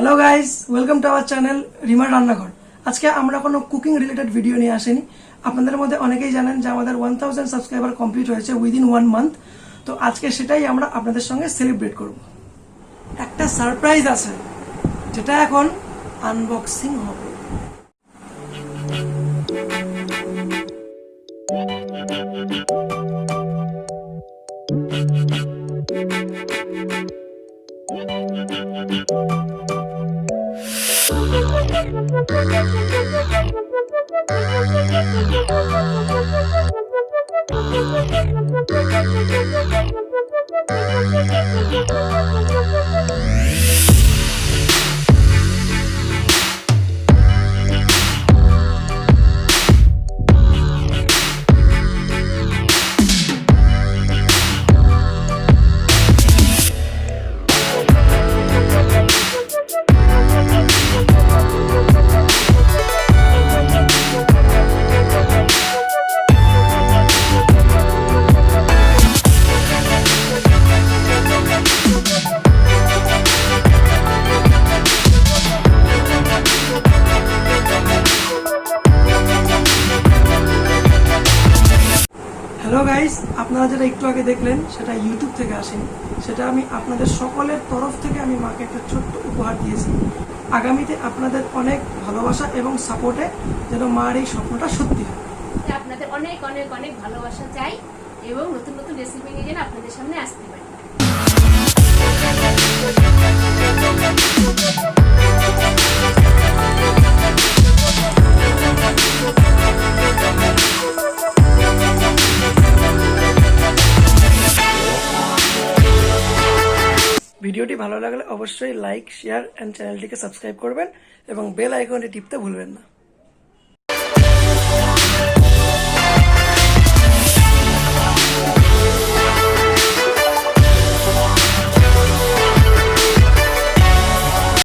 Hello guys, welcome to our channel रिमार रान्नाघर। आज के আমরা কোনো কুকিং রিলেটেড ভিডিও নিয়ে আসেনি। আপনাদের মধ্যে অনেকেই জানেন যে আমাদের 1000 সাবস্ক্রাইবার কমপ্লিট হয়েছে উইদিন 1 মান্থ। তো আজকে সেটাই আমরা আপনাদের সঙ্গে সেলিব্রেট করব। একটা সারপ্রাইজ আছে যেটা এখন আনবক্সিং হবে। হ্যালো গাইস, আপনারা যেটা একটু আগে দেখলেন সেটা ইউটিউব থেকে আসেনি। সেটা আমি আপনাদের সকলের তরফ থেকে আমি মাকে একটা ছোট্ট উপহার দিয়েছি। আগামীতে আপনাদের অনেক ভালোবাসা এবং সাপোর্টে যেন মার এই স্বপ্নটা সত্যি হয়। আপনাদের অনেক অনেক অনেক ভালোবাসা চাই এবং নতুন নতুন রেসিপি নিয়ে যেন আপনাদের সামনে আসতে পারি। ভিডিওটি ভালো লাগলে অবশ্যই লাইক, শেয়ার এন্ড চ্যানেলটিকে সাবস্ক্রাইব করবেন এবং বেল আইকনটি টিপতে ভুলবেন না।